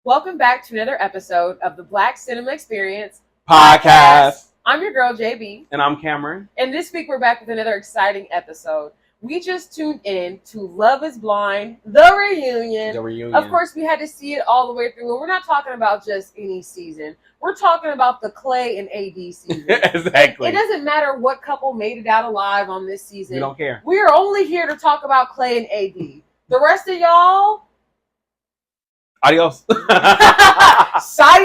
Welcome back to another episode of the Black Cinema Experience Podcast. I'm your girl, JB. And I'm Cameron. And this week we're back with another exciting episode. We just tuned in to Love is Blind, the reunion. Of course, we had to see it all the way through. And we're not talking about just any season. We're talking about the Clay and A.D season. Exactly. It doesn't matter what couple made it out alive on this season. We don't care. We are only here to talk about Clay and A.D. The rest of y'all... Adios. Sayonara.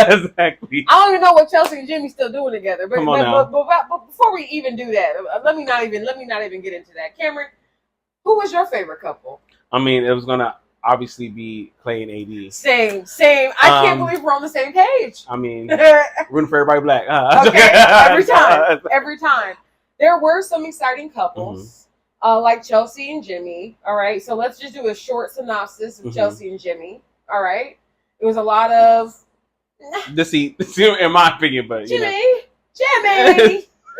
Exactly. I don't even know what Chelsea and Jimmy's still doing together. But, Come on now. but before we even do that, let me not even get into that. Cameron, who was your favorite couple? I mean, it was gonna obviously be Clay and AD. Same. I can't believe we're on the same page. I mean, rooting for everybody black. Okay, every time. There were some exciting couples. Like Chelsea and Jimmy. All right, so let's just do a short synopsis of Chelsea and Jimmy. All right, it was a lot of deceit, in my opinion, but Jimmy. It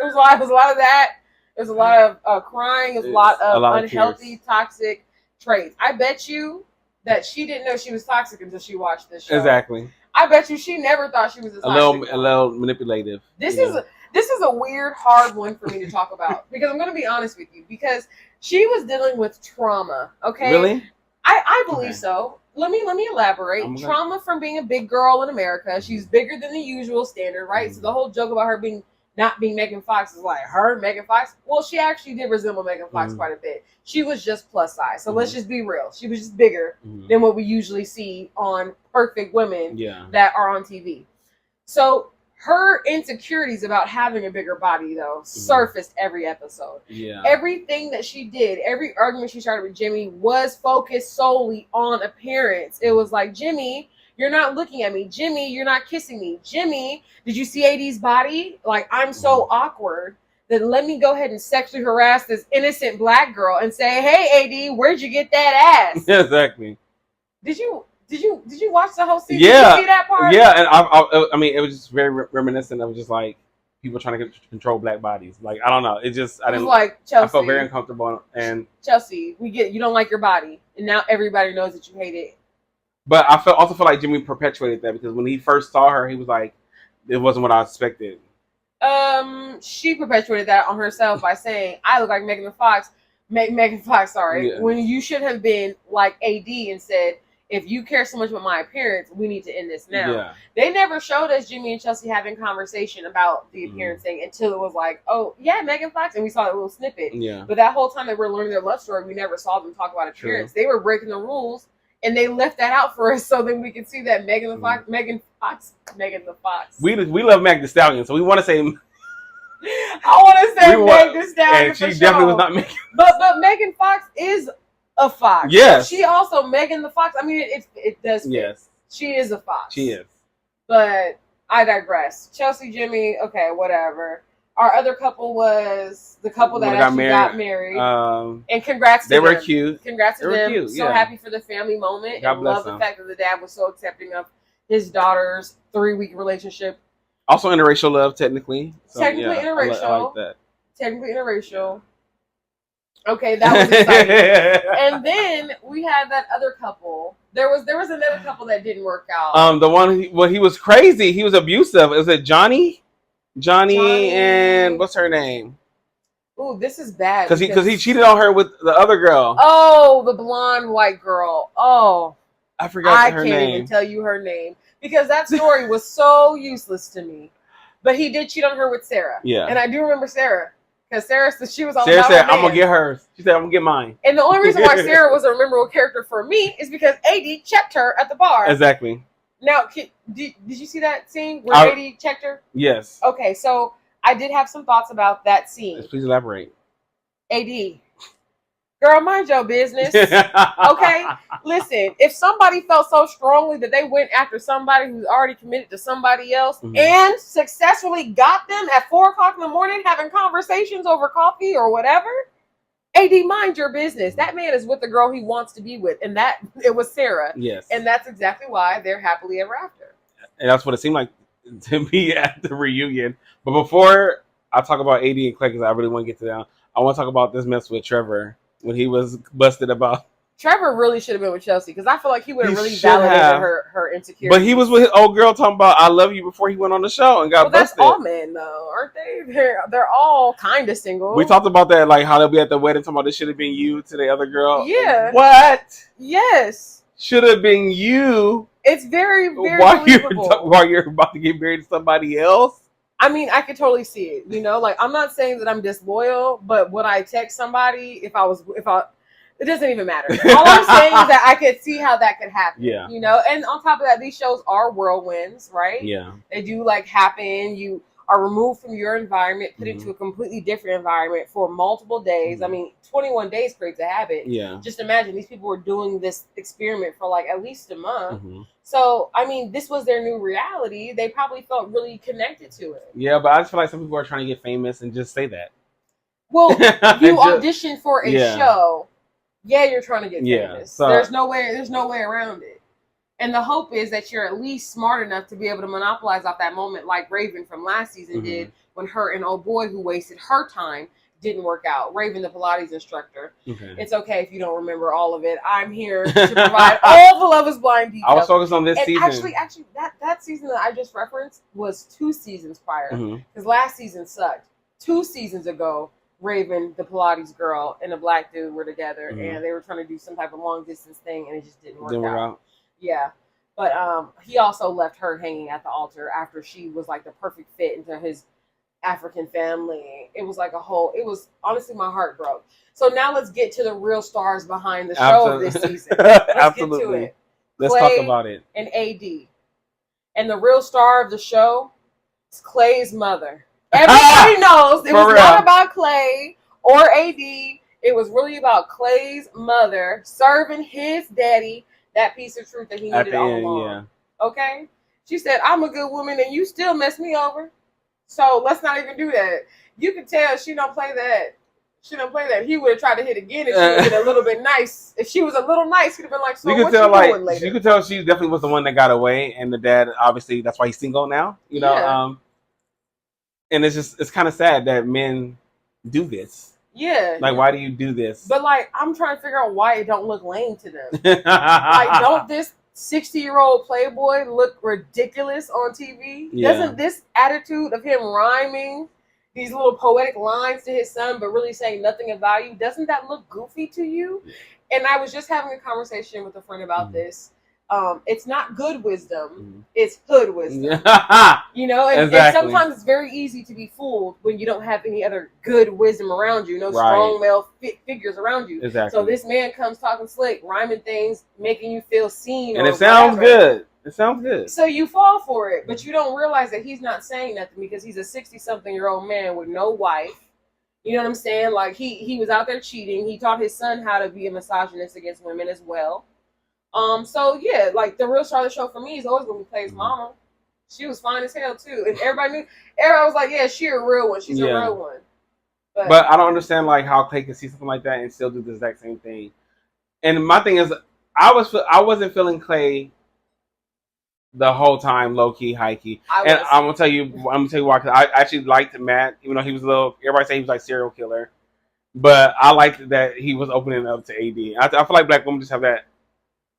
was a lot of that. It was a lot of crying. It was a lot of unhealthy, toxic traits. I bet you that she didn't know she was toxic until she watched this show. Exactly. I bet you she never thought she was a little manipulative. This is a weird, hard one for me to talk about because I'm going to be honest with you because she was dealing with trauma. Okay, really? I believe so. Let me elaborate. Trauma from being a big girl in America. She's bigger than the usual standard, right? So the whole joke about her not being Megan Fox is like her Megan Fox. Well, she actually did resemble Megan Fox quite a bit. She was just plus size. So let's just be real. She was just bigger than what we usually see on perfect women that are on TV. So her insecurities about having a bigger body, though, surfaced every episode. Yeah. Everything that she did, every argument she started with Jimmy was focused solely on appearance. It was like, Jimmy, you're not looking at me. Jimmy, you're not kissing me. Jimmy, did you see AD's body? Like, I'm so awkward that let me go ahead and sexually harass this innocent black girl and say, hey, AD, where'd you get that ass? Exactly. Did you watch the whole season? Yeah. Did you see that part? Yeah, and I mean, it was just very reminiscent of just like people trying to control black bodies. Like, I don't know. It was like Chelsea. I felt very uncomfortable. And Chelsea, we get you don't like your body, and now everybody knows that you hate it. But I also feel like Jimmy perpetuated that because when he first saw her, he was like, it wasn't what I expected. She perpetuated that on herself by saying, I look like Megan Fox, when you should have been like AD and said, if you care so much about my appearance, we need to end this now. Yeah. They never showed us Jimmy and Chelsea having conversation about the appearance thing until it was like, oh, yeah, Megan Fox. And we saw a little snippet. Yeah. But that whole time that we're learning their love story, we never saw them talk about appearance. True. They were breaking the rules, and they left that out for us so then we could see that Megan the Fox. We love Meg Thee Stallion, so we want to say... I want to say Meg Thee Stallion. And she definitely was not Megan. But Megan Fox is a fox. Yes. She also Megan the Fox. I mean, it does fit. Yes. She is a fox. She is. But I digress. Chelsea, Jimmy, okay, whatever. Our other couple was the couple that actually got married. And congrats to them. They were cute. Congrats to them. Cute, so happy for the family moment. God and love the fact that the dad was so accepting of his daughter's 3-week relationship. Also interracial love, technically. So, interracial. I like that. Technically interracial. Okay, that was exciting. And then we had that other couple. There was another couple that didn't work out. The one he was crazy. He was abusive. Was it Johnny, and what's her name? Ooh, this is bad. Because he cheated on her with the other girl. Oh, the blonde white girl. Oh, I forgot her name. I can't even tell you her name because that story was so useless to me. But he did cheat on her with Sarah. Yeah, and I do remember Sarah. Because Sarah said she was all Sarah about said, I'm going to get hers. She said, I'm going to get mine. And the only reason why Sarah was a memorable character for me is because AD checked her at the bar. Exactly. Now, did you see that scene where AD checked her? Yes. Okay, so I did have some thoughts about that scene. Please elaborate. AD. Girl, mind your business. Okay? Listen, if somebody felt so strongly that they went after somebody who's already committed to somebody else and successfully got them at 4 o'clock in the morning having conversations over coffee or whatever, AD, mind your business. That man is with the girl he wants to be with. And it was Sarah. Yes. And that's exactly why they're happily ever after. And that's what it seemed like to me at the reunion. But before I talk about A.D and Clay, because I really want to get to that, I want to talk about this mess with Trevor. When he was busted about Trevor really should have been with Chelsea because I feel like he would have really validated her insecurity. But he was with his old girl talking about "I love you" before he went on the show and got busted. That's all men though, aren't they? They're all kind of single. We talked about that, like how they'll be at the wedding talking about this should have been you to the other girl. Yeah. What? Yes. Should have been you. It's very, very believable. While you're about to get married to somebody else. I mean, I could totally see it. Like I'm not saying that I'm disloyal, but would I text somebody if I it doesn't even matter. All I'm saying is that I could see how that could happen. Yeah. And on top of that, these shows are whirlwinds, right? Yeah. They do happen. You are removed from your environment, put into a completely different environment for multiple days. I mean, 21 days creates a habit. Yeah. Just imagine these people were doing this experiment for at least a month. So, I mean, this was their new reality. They probably felt really connected to it. Yeah, but I just feel like some people are trying to get famous and just say that. Well, you audition for a show. Yeah, you're trying to get famous. So there's no way around it. And the hope is that you're at least smart enough to be able to monopolize off that moment like Raven from last season did when her and old boy who wasted her time didn't work out. Raven, the Pilates instructor. It's okay if you don't remember all of it. I'm here to provide all the Love is Blind details. I was focused on this season. Actually, that season that I just referenced was 2 seasons prior. Because last season sucked. 2 seasons ago, Raven, the Pilates girl, and a black dude were together, and they were trying to do some type of long distance thing, and it just didn't work out. Yeah, but he also left her hanging at the altar after she was the perfect fit into his African family. It was it was honestly, my heart broke. So now let's get to the real stars behind the show of this season. Let's get to it. Let's talk about it. And A.D. And the real star of the show is Clay's mother. Everybody knows it was not about Clay or A.D. It was really about Clay's mother serving his daddy that piece of truth that he needed all along. Yeah. Okay? She said, I'm a good woman and you still mess me over. So let's not even do that. You can tell she don't play that. He would have tried to hit again if she was a little bit nice. If she was a little nice, he'd have been like, so what you doing later? You could tell she definitely was the one that got away, and the dad, obviously, that's why he's single now. And it's kind of sad that men do this. Yeah. Why do you do this? But I'm trying to figure out why it don't look lame to them. Don't this 60-year-old playboy look ridiculous on TV? Yeah. Doesn't this attitude of him rhyming these little poetic lines to his son, but really saying nothing of value, doesn't that look goofy to you? And I was just having a conversation with a friend about this. It's not good wisdom, it's hood wisdom. And sometimes it's very easy to be fooled when you don't have any other good wisdom around you, strong male figures around you. Exactly. So this man comes talking slick, rhyming things, making you feel seen. And it sounds good. It sounds good. So you fall for it, but you don't realize that he's not saying nothing because he's a 60-something-year-old man with no wife. You know what I'm saying? He was out there cheating. He taught his son how to be a misogynist against women as well. So yeah, the real star of the show for me is always gonna be Clay's mama. She was fine as hell too, and everybody was like, "Yeah, she's a real one. She's a real one." But I don't understand how Clay can see something like that and still do the exact same thing. And my thing is, I wasn't feeling Clay the whole time, low key, high key. And I'm gonna tell you why. Cause I actually liked Matt, even though he was a little. Everybody say he was like serial killer, but I liked that he was opening up to AD. I feel like black women just have that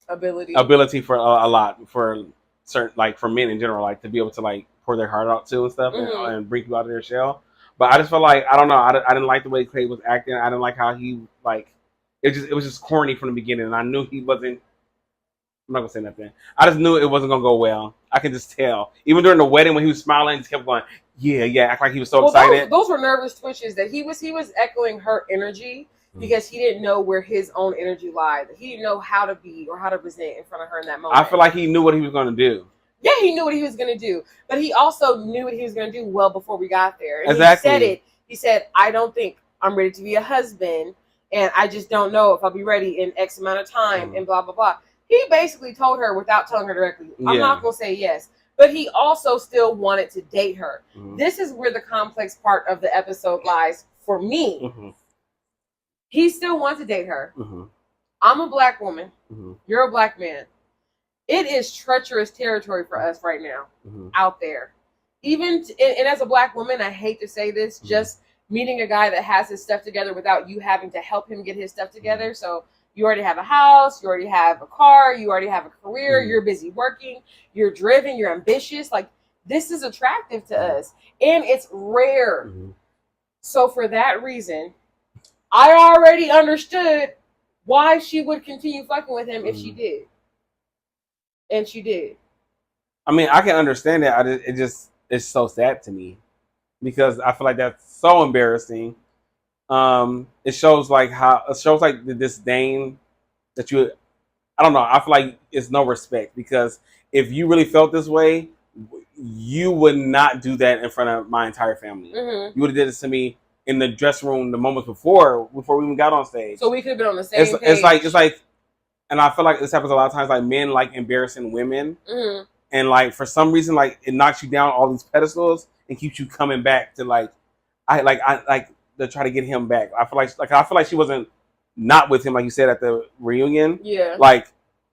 ability for a lot for certain, for men in general, to be able to pour their heart out to and stuff and bring people out of their shell. But I just feel I don't know. I didn't like the way Clay was acting. I didn't like how he it was just corny from the beginning. And I knew he wasn't. I'm not gonna say nothing. I just knew it wasn't gonna go well. I can just tell. Even during the wedding when he was smiling, he just kept going, yeah, act like he was so excited. Those were nervous twitches that he was echoing her energy because he didn't know where his own energy lied. He didn't know how to be or how to present in front of her in that moment. I feel like he knew what he was gonna do. Yeah, he knew what he was gonna do, but he also knew what he was gonna do well before we got there. And exactly. He said it. He said, "I don't think I'm ready to be a husband, and I just don't know if I'll be ready in X amount of time," and blah blah blah. He basically told her without telling her directly, I'm not going to say yes. But he also still wanted to date her. This is where the complex part of the episode lies for me. He still wants to date her. I'm a black woman. You're a black man. It is treacherous territory for us right now out there. And as a black woman, I hate to say this, just meeting a guy that has his stuff together without you having to help him get his stuff together. So You already have a house, you already have a car, you already have a career, you're busy working, you're driven, you're ambitious. Like, this is attractive to us, and it's rare. So for that reason, I already understood why she would continue fucking with him if she did. And she did. I mean, I can understand that. It's so sad to me because I feel like that's so embarrassing. It shows like the disdain that you. I don't know. I feel like it's no respect because if you really felt this way, you would not do that in front of my entire family. You would have did this to me in the dressing room the moments before we even got on stage. So we could have been on the same page. It's like, and I feel like this happens a lot of times. Like men like embarrassing women. And like for some reason, like it knocks you down all these pedestals and keeps you coming back to to try to get him back. I feel like she wasn't not with him, like you said at the reunion. Yeah. Like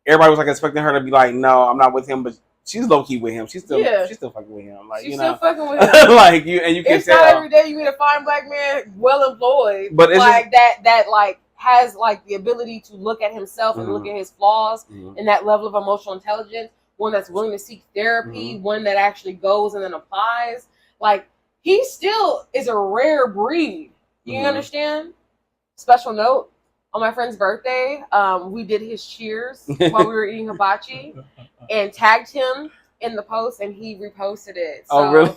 everybody was like expecting her to be like, no, I'm not with him, but she's low key with him. She's still fucking with him. Like she's still fucking with him. Like you can it's tell. It's not every day you meet a fine black man, well employed, but it's like that like has like the ability to look at himself and look at his flaws and that level of emotional intelligence. One that's willing to seek therapy, one that actually goes and then applies. Like, he still is a rare breed. You understand? Special note, on my friend's birthday, we did his cheers while we were eating hibachi and tagged him in the post, and he reposted it. So, oh, really?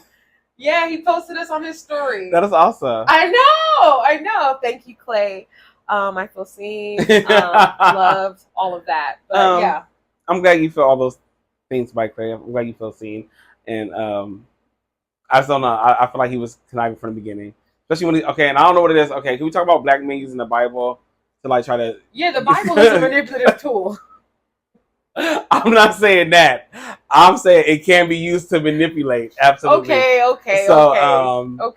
Yeah, he posted us on his story. That is awesome. I know. Thank you, Clay. I feel seen, loved, all of that. But yeah. I'm glad you feel all those things by Clay. I'm glad you feel seen. And I just don't know. I feel like he was conniving from the beginning. Especially when and I don't know what it is. Okay, can we talk about black men using the Bible to like try to... Yeah, the Bible is a manipulative tool. I'm not saying that. I'm saying it can be used to manipulate. Absolutely. Okay. So,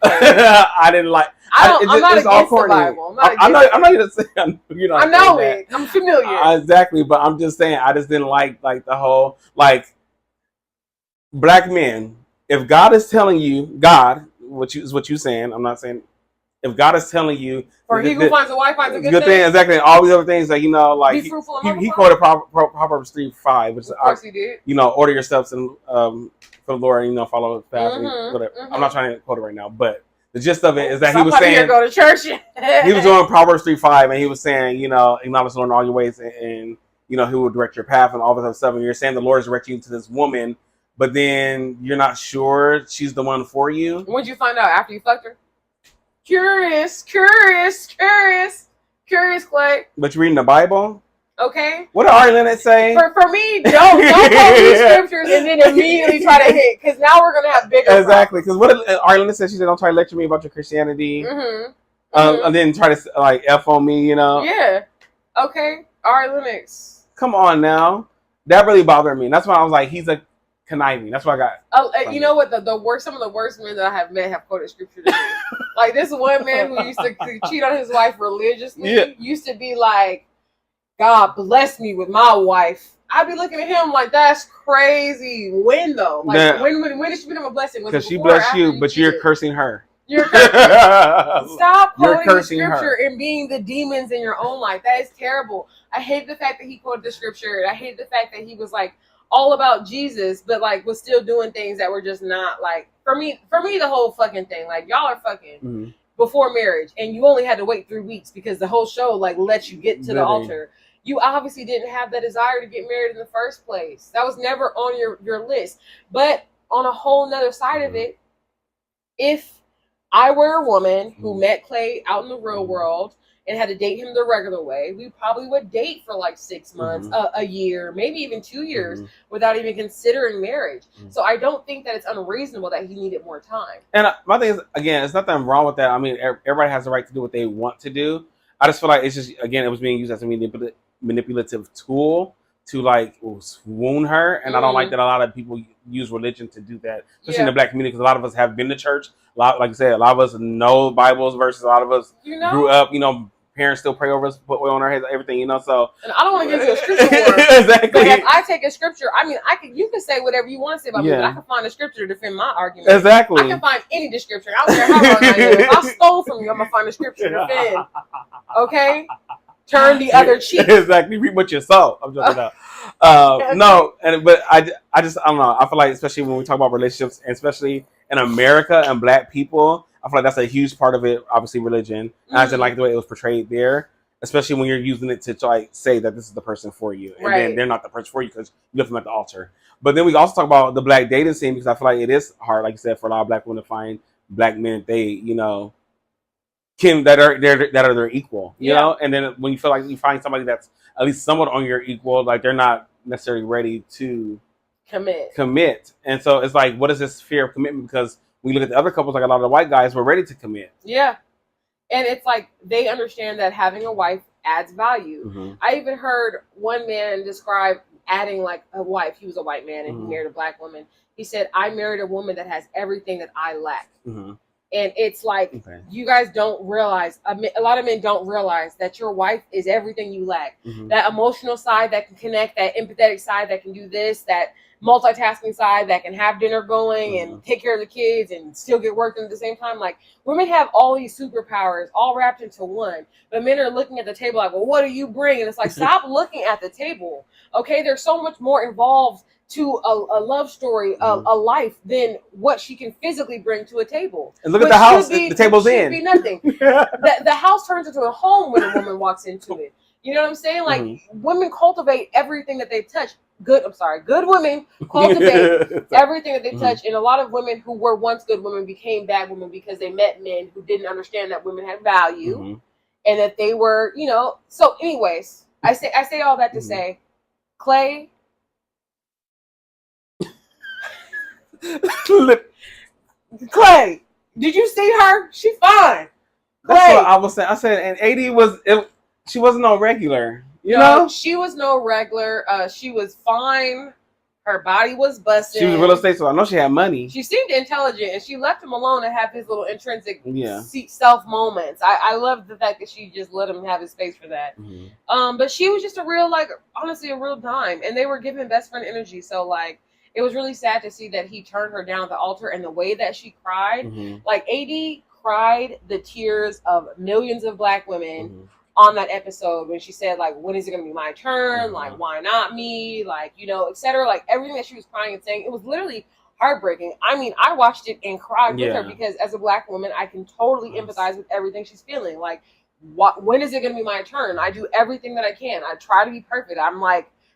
I didn't like... I'm not against the Bible. I'm not even saying... I know it. I'm familiar. Exactly, but I'm just saying I just didn't like the whole... Like, black men, if God is telling you... God, what you're saying, I'm not saying... If God is telling you... For he who finds a wife finds a good thing. Exactly. All these other things that, like... Be fruitful and he quoted Proverbs 3:5, which is... Of course he did. Order your steps and for the Lord and, follow his path and whatever. I'm not trying to quote it right now, but the gist of it is that he was saying... go to church. He was doing Proverbs 3:5, and he was saying, acknowledge the Lord in all your ways and he will direct your path and all this other stuff. And you're saying the Lord is directing you to this woman, but then you're not sure she's the one for you. When'd you find out? After you fucked her? Curious, Clay. But you're reading the Bible? Okay. What did Ari Lennox say? For me, don't quote these scriptures and then immediately try to hit, because now we're going to have bigger Exactly, because what did Ari Lennox say? She said, don't try to lecture me about your Christianity. And then try to, like, F on me, Yeah. Okay. Ari Lennox. Come on now. That really bothered me. And that's why I was like, he's a conniving. That's what I got. You know what? Some of the worst men that I have met have quoted scripture to me. Like this one man who used to cheat on his wife religiously used to be like, God bless me with my wife. I'd be looking at him like, that's crazy. When though? Like when did she become a blessing? Because she blessed you, but you're cursing her. You're cursing. Stop quoting the scripture and being the demons in your own life. That is terrible. I hate the fact that he quoted the scripture. I hate the fact that he was like all about Jesus, but like was still doing things that were just not like for me the whole fucking thing. Like y'all are fucking before marriage, and you only had to wait 3 weeks because the whole show like lets you get to the altar. You obviously didn't have that desire to get married in the first place. That was never on your list. But on a whole nother side of it, if I were a woman who met Clay out in the real world and had to date him the regular way, we probably would date for like 6 months, a year, maybe even 2 years without even considering marriage. So I don't think that it's unreasonable that he needed more time. And my thing is, again, there's nothing wrong with that. I mean, everybody has the right to do what they want to do. I just feel like it's just, again, it was being used as a manipulative tool to like swoon her. And I don't like that a lot of people use religion to do that, especially in the black community, because a lot of us have been to church. Like I said, a lot of us know Bibles versus a lot of us grew up, parents still pray over us, put oil on our heads, everything, so. And I don't want to get into a scripture war. Exactly. But if I take a scripture, I mean, you can say whatever you want to say about me, but I can find a scripture to defend my argument. Exactly. I can find any description. I don't care how long I live. If I stole from you, I'm going to find a scripture to defend. Okay? turn the other cheek. Exactly, reap what you sow. I'm joking out. No, but I don't know. I feel like, especially when we talk about relationships, and especially in America and Black people, I feel like that's a huge part of it. Obviously, religion. And I didn't like the way it was portrayed there, especially when you're using it to like say that this is the person for you, and then they're not the person for you because you left them at the altar. But then we also talk about the Black dating scene, because I feel like it is hard, like you said, for a lot of Black women to find Black men they that are their equal, you know. And then when you feel like you find somebody that's at least somewhat on your equal, like they're not necessarily ready to commit, and so it's like, what is this fear of commitment? Because we look at the other couples, like a lot of the white guys were ready to commit. Yeah, and it's like they understand that having a wife adds value. I even heard one man describe adding like a wife. He was a white man and he married a Black woman. He said, "I married a woman that has everything that I lack." And it's like, you guys don't realize, a lot of men don't realize that your wife is everything you lack. That emotional side that can connect, that empathetic side that can do this, that multitasking side that can have dinner going and take care of the kids and still get work done at the same time. Like, women have all these superpowers all wrapped into one. But men are looking at the table like, well, what do you bring? And it's like, stop looking at the table. Okay, there's so much more involved to a love story, a life, than what she can physically bring to a table. And look at the house, the table's in. Be nothing. The house turns into a home when a woman walks into it. You know what I'm saying? Like, women cultivate everything that they touch. Good women cultivate everything that they touch. And a lot of women who were once good women became bad women because they met men who didn't understand that women had value and that they were, So anyways, I say all that to say, Clay, Clay, did you see her? She fine. That's what I was saying. I said, and AD she wasn't no regular. You know, she was no regular. She was fine. Her body was busted. She was real estate, so I know she had money. She seemed intelligent, and she left him alone to have his little intrinsic self moments. I love the fact that she just let him have his space for that. But she was just a real, honestly, a real dime, and they were giving best friend energy. So, it was really sad to see that he turned her down at the altar, and the way that she cried. Like, AD cried the tears of millions of Black women on that episode when she said, when is it going to be my turn? Why not me? Etc. Everything that she was crying and saying, it was literally heartbreaking. I mean, I watched it and cried with her because as a Black woman, I can totally empathize with everything she's feeling. When is it going to be my turn? I do everything that I can. I try to be perfect. I'm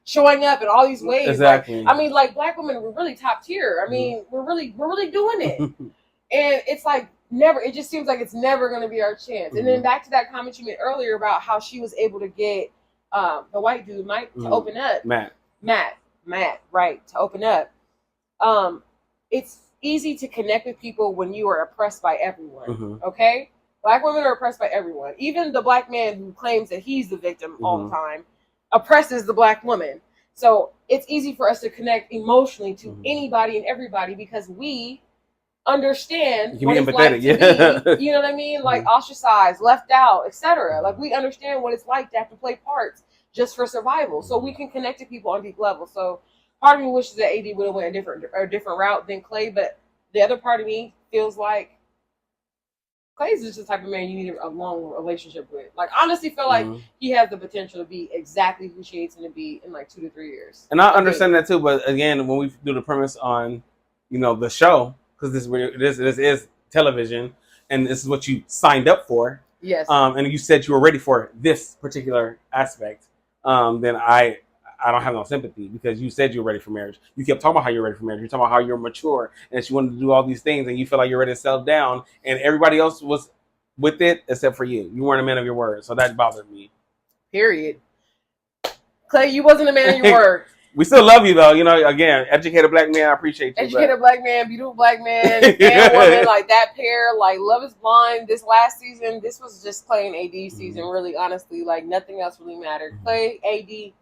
showing up in all these ways. Exactly. Black women, we're really top tier. I mean, we're really doing it. And it's never, it just seems like it's never going to be our chance. And then back to that comment you made earlier about how she was able to get the white dude, Mike, to open up. Matt, right, to open up. It's easy to connect with people when you are oppressed by everyone, okay? Black women are oppressed by everyone. Even the Black man who claims that he's the victim all the time oppresses the Black woman. So it's easy for us to connect emotionally to anybody and everybody because we understand what it's like to be, you know what I mean? Ostracized, left out, etc. We understand what it's like to have to play parts just for survival. So we can connect to people on deep levels. So part of me wishes that AD would have went a different route than Clay, but the other part of me feels like Clay's just the type of man you need a long relationship with. Honestly feel like he has the potential to be exactly who she needs him to be in 2 to 3 years. And I understand that too, but again, when we do the premise on, the show, because this is television, and this is what you signed up for. Yes. And you said you were ready for this particular aspect. Then I don't have no sympathy because you said you were ready for marriage. You kept talking about how you're ready for marriage. You're talking about how you're mature and that you wanted to do all these things and you feel like you're ready to settle down. And everybody else was with it except for you. You weren't a man of your word, so that bothered me. Period. Clay, you wasn't a man of your word. We still love you, though. Again, educated Black man, I appreciate you. Educated Black man, beautiful Black man, and woman, that pair, Love is Blind. This last season, this was just Clay and AD season, really, honestly. Nothing else really mattered. Clay, AD,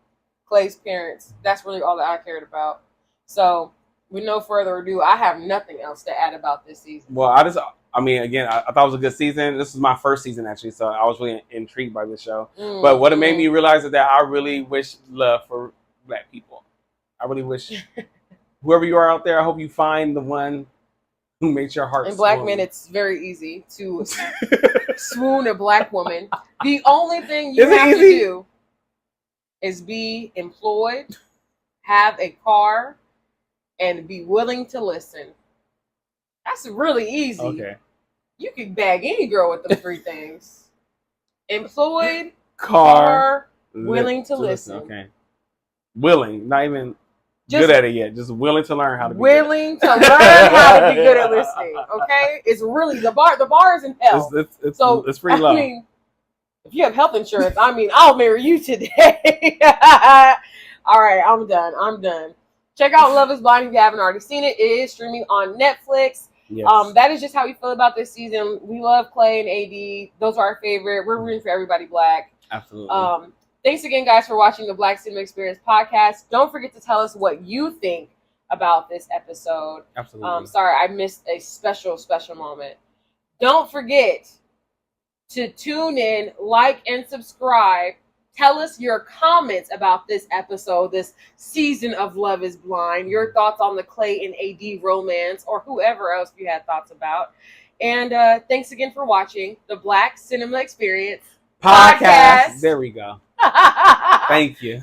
Clay's parents. That's really all that I cared about. So, with no further ado, I have nothing else to add about this season. Well, I thought it was a good season. This was my first season, actually, so I was really intrigued by this show. But what it made me realize is that I really wish love for Black people. I really wish whoever you are out there, I hope you find the one who makes your heart In black swoon. men, it's very easy to swoon a black woman. The only thing you have to do is be employed, have a car, and be willing to listen. That's really easy. Okay. You can bag any girl with them three things. Employed, car, willing to listen. Okay. Willing, not even good at it yet. Just willing to learn how to be willing to learn how to be good at listening. Okay? It's really the bar is in hell. It's pretty low. I mean, if you have health insurance, I'll marry you today. All right, I'm done. Check out Love is Blind if you haven't already seen it. It is streaming on Netflix. Yes. That is just how we feel about this season. We love Clay and AD. Those are our favorite. We're rooting for everybody black. Absolutely. Thanks again, guys, for watching the Black Cinema Experience podcast. Don't forget to tell us what you think about this episode. Absolutely. Sorry, I missed a special moment. Don't forget to tune in, like, and subscribe. Tell us your comments about this episode, this season of Love is Blind, your thoughts on the Clay and AD romance, or whoever else you had thoughts about. And thanks again for watching the Black Cinema Experience podcast. There we go. Thank you.